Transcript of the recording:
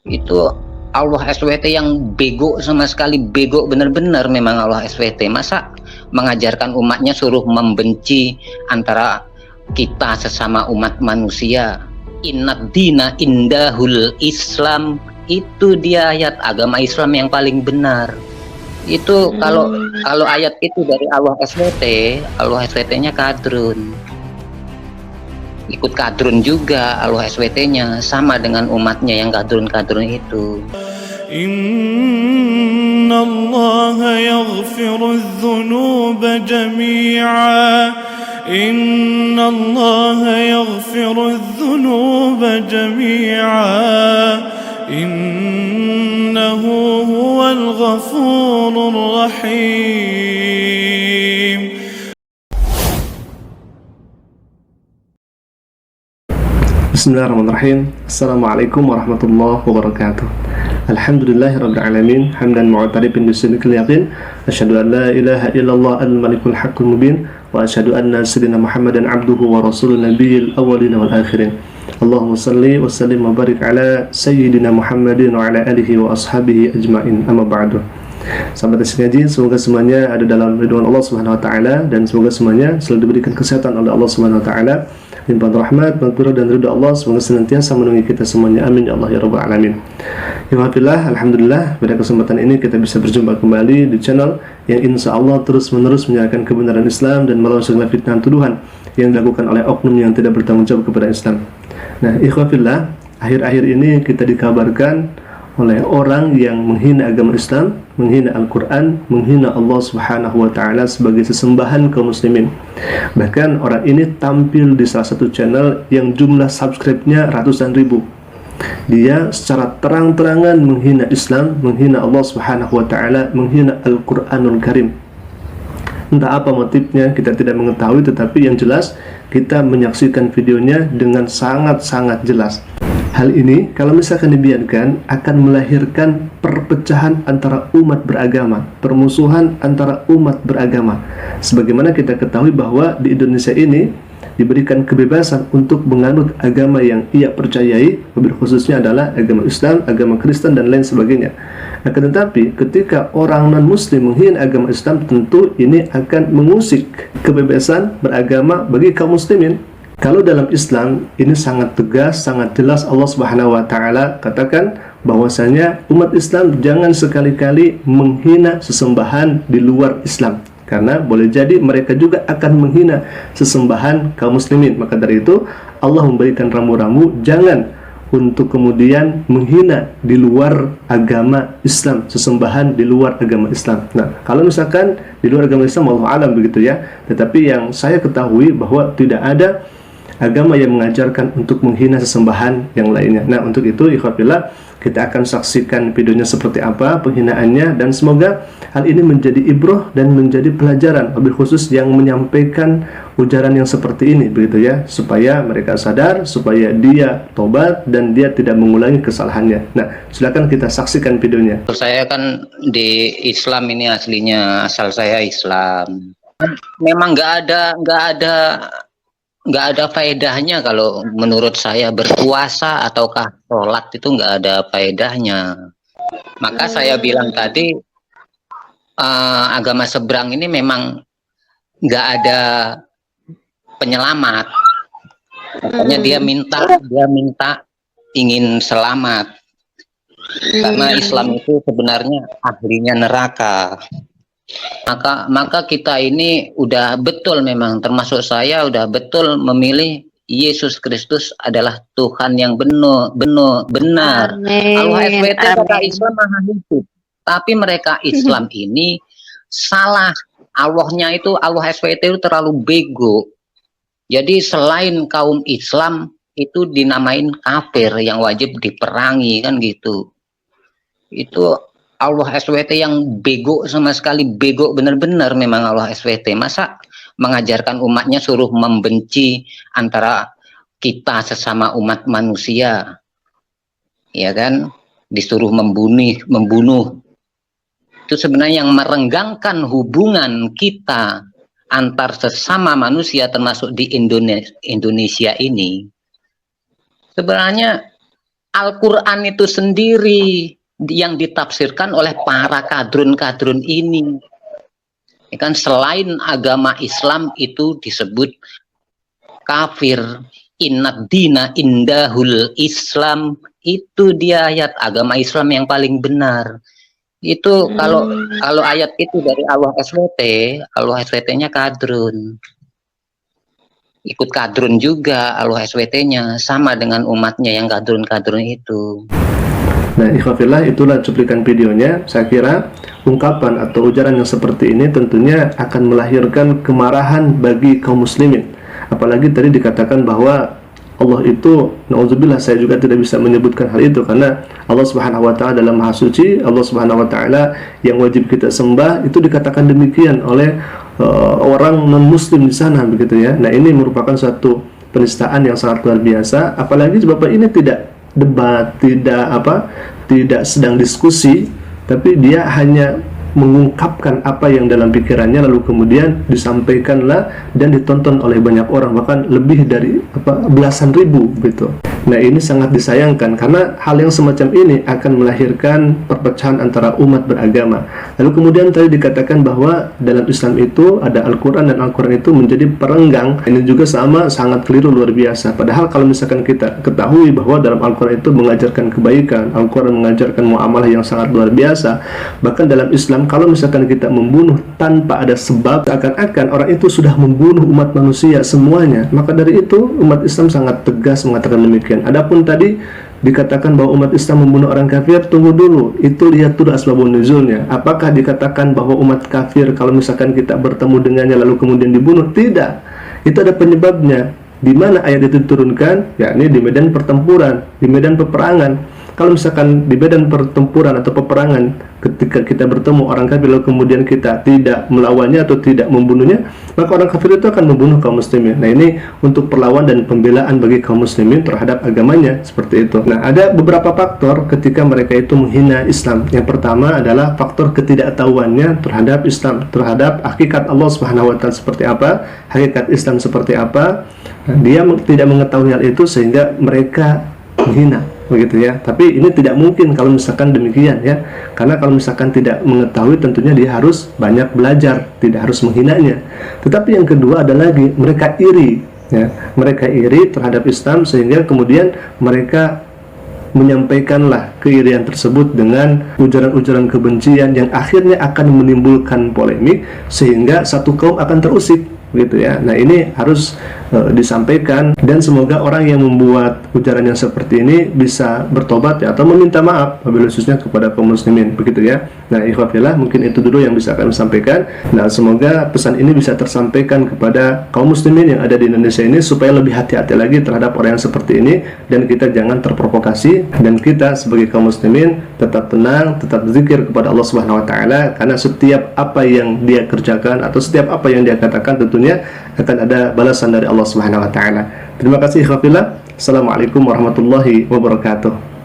Itu Allah SWT yang bego sama sekali, bego bener-bener memang Allah SWT. Masa mengajarkan umatnya suruh membenci antara kita sesama umat manusia. Innad dina indahul Islam, itu dia ayat agama Islam yang paling benar. Itu kalau ayat itu dari Allah SWT, Allah SWT-nya kadrun. Ikut kadrun juga Allah SWT-nya, sama dengan umatnya yang kadrun-kadrun itu. Inna Allah yaghfiru dhunuba jami'a. Inna Allah yaghfiru dhunuba jami'a. Innahu huwal ghafurur rahim. Bismillahirrahmanirrahim. Assalamualaikum warahmatullahi wabarakatuh. Alhamdulillahirabbil alamin, hamdan mu'tarifin bisidqil yaqin. Asyhadu an la ilaha illallah al-malikul haqqul mubin wa asyhadu anna sayyidina Muhammadan abduhu wa rasulun nabiyil awwalin wal akhirin. Allahumma salli wa sallim wa barik ala sayyidina Muhammadin wa ala alihi wa ashabihi ajmain. Amma ba'du. Sahabat ngaji, semoga semuanya ada dalam ridwan Allah Subhanahu wa taala dan semoga semuanya selalu diberikan kesehatan oleh Allah Subhanahu wa taala. Limpahan rahmat, maghfirah dan ridha Allah semoga senantiasa memenuhi kita semuanya. Amin ya Allah ya rabbal alamin. Alhamdulillah, alhamdulillah pada kesempatan ini kita bisa berjumpa kembali di channel yang insya Allah terus-menerus menyiarkan kebenaran Islam dan melawan segala fitnah tuduhan yang dilakukan oleh oknum yang tidak bertanggung jawab kepada Islam. Nah, ikhwafillah, akhir-akhir ini kita dikabarkan oleh orang yang menghina agama Islam, menghina Al-Quran, menghina Allah Subhanahu wa Ta'ala sebagai sesembahan kaum muslimin. Bahkan orang ini tampil di salah satu channel yang jumlah subscribe-nya ratusan ribu. Dia secara terang-terangan menghina Islam, menghina Allah Subhanahu wa Ta'ala, menghina Al-Quranul Karim. Entah apa motifnya kita tidak mengetahui, tetapi yang jelas kita menyaksikan videonya dengan sangat-sangat jelas. Hal ini kalau misalkan dibiarkan akan melahirkan perpecahan antara umat beragama, permusuhan antara umat beragama. Sebagaimana kita ketahui bahwa di Indonesia ini diberikan kebebasan untuk menganut agama yang ia percayai, lebih khususnya adalah agama Islam, agama Kristen dan lain sebagainya. Akan tetapi ketika orang non-muslim menghina agama Islam, tentu ini akan mengusik kebebasan beragama bagi kaum muslimin. Kalau dalam Islam ini sangat tegas, sangat jelas Allah Subhanahu wa Ta'ala katakan bahwasanya umat Islam jangan sekali-kali menghina sesembahan di luar Islam, karena boleh jadi mereka juga akan menghina sesembahan kaum muslimin. Maka dari itu Allah memberikan rambu-rambu jangan untuk kemudian menghina di luar agama Islam, sesembahan di luar agama Islam. Nah, kalau misalkan di luar agama Islam, wallahu alam begitu ya. Tetapi yang saya ketahui bahwa tidak ada agama yang mengajarkan untuk menghina sesembahan yang lainnya. Nah, untuk itu ikhwafillah kita akan saksikan videonya seperti apa penghinaannya, dan semoga hal ini menjadi ibrah dan menjadi pelajaran lebih khusus yang menyampaikan ujaran yang seperti ini begitu ya, supaya mereka sadar, supaya dia tobat dan dia tidak mengulangi kesalahannya. Nah, silakan kita saksikan videonya. Saya kan di Islam ini aslinya, asal saya Islam. Memang nggak ada faedahnya kalau menurut saya berpuasa ataukah sholat itu nggak ada faedahnya. Maka saya bilang tadi agama seberang ini memang nggak ada penyelamat. Makanya dia minta ingin selamat, karena Islam itu sebenarnya ahlinya neraka. Maka kita ini udah betul, memang termasuk saya udah betul memilih Yesus Kristus adalah Tuhan yang benar. Allah SWT kata Islam maha hidup, tapi mereka Islam ini salah. Allahnya itu, Allah SWT itu terlalu bego. Jadi selain kaum Islam itu dinamain kafir yang wajib diperangi kan gitu. Itu Allah SWT yang bego sama sekali, bego bener-bener memang Allah SWT. Masa mengajarkan umatnya suruh membenci antara kita sesama umat manusia, ya kan? Disuruh membunuh. Itu sebenarnya yang merenggangkan hubungan kita antar sesama manusia, termasuk di Indonesia ini. Sebenarnya Al-Quran itu sendiri yang ditafsirkan oleh para kadrun-kadrun ini. Ya kan, selain agama Islam itu disebut kafir. Innad dina indahul Islam, itu dia ayat agama Islam yang paling benar. Itu kalau ayat itu dari Allah SWT-nya kadrun. Ikut kadrun juga Allah SWT-nya, sama dengan umatnya yang kadrun-kadrun itu. Nah, ikhwafillah, itulah cuplikan videonya. Saya kira ungkapan atau ujaran yang seperti ini tentunya akan melahirkan kemarahan bagi kaum muslimin. Apalagi tadi dikatakan bahwa Allah itu, na'udzubillah, saya juga tidak bisa menyebutkan hal itu karena Allah Subhanahu wa taala dalam Maha Suci, Allah Subhanahu wa taala yang wajib kita sembah itu dikatakan demikian oleh orang non muslim di sana, begitu ya. Nah, ini merupakan suatu penistaan yang sangat luar biasa, apalagi Bapak ini tidak debat, tidak sedang diskusi, tapi dia hanya mengungkapkan apa yang dalam pikirannya, lalu kemudian disampaikanlah dan ditonton oleh banyak orang, bahkan lebih dari belasan ribu gitu. Nah, ini sangat disayangkan karena hal yang semacam ini akan melahirkan perpecahan antara umat beragama. Lalu kemudian tadi dikatakan bahwa dalam Islam itu ada Al-Quran dan Al-Quran itu menjadi perenggang. Ini juga sama, sangat keliru luar biasa. Padahal kalau misalkan kita ketahui bahwa dalam Al-Quran itu mengajarkan kebaikan, Al-Quran mengajarkan muamalah yang sangat luar biasa. Bahkan dalam Islam, kalau misalkan kita membunuh tanpa ada sebab, seakan-akan orang itu sudah membunuh umat manusia semuanya. Maka dari itu umat Islam sangat tegas mengatakan demikian. Adapun tadi dikatakan bahwa umat Islam membunuh orang kafir, tunggu dulu, itu lihat dulu asbabun nuzulnya. Apakah dikatakan bahwa umat kafir kalau misalkan kita bertemu dengannya lalu kemudian dibunuh? Tidak. Itu ada penyebabnya. Di mana ayat itu diturunkan? Yakni di medan pertempuran, di medan peperangan. Kalau misalkan di medan pertempuran atau peperangan, ketika kita bertemu orang kafir lalu kemudian kita tidak melawannya atau tidak membunuhnya, maka orang kafir itu akan membunuh kaum muslimin. Nah, ini untuk perlawan dan pembelaan bagi kaum muslimin terhadap agamanya, seperti itu. Nah, ada beberapa faktor ketika mereka itu menghina Islam. Yang pertama adalah faktor ketidaktahuannya terhadap Islam, terhadap hakikat Allah Subhanahu wa taala seperti apa, hakikat Islam seperti apa. Nah, dia tidak mengetahui hal itu sehingga mereka menghina, begitu ya. Tapi ini tidak mungkin kalau misalkan demikian ya, karena kalau misalkan tidak mengetahui tentunya dia harus banyak belajar, tidak harus menghinanya. Tetapi yang kedua ada lagi, mereka iri ya, mereka iri terhadap Islam sehingga kemudian mereka menyampaikanlah keirian tersebut dengan ujaran-ujaran kebencian yang akhirnya akan menimbulkan polemik sehingga satu kaum akan terusik, gitu ya. Nah, ini harus disampaikan dan semoga orang yang membuat ujaran yang seperti ini bisa bertobat ya, atau meminta maaf wabil khususnya kepada kaum muslimin, begitu ya. Nah, ikhwafillah, mungkin itu dulu yang bisa kami sampaikan. Nah, semoga pesan ini bisa tersampaikan kepada kaum muslimin yang ada di Indonesia ini supaya lebih hati-hati lagi terhadap orang yang seperti ini dan kita jangan terprovokasi, dan kita sebagai kaum muslimin tetap tenang, tetap zikir kepada Allah Subhanahu wa taala, karena setiap apa yang dia kerjakan atau setiap apa yang dia katakan tentunya akan ada balasan dari Allah Subhanahu wa taala. Terima kasih ikhwafillah. Assalamualaikum warahmatullahi wabarakatuh.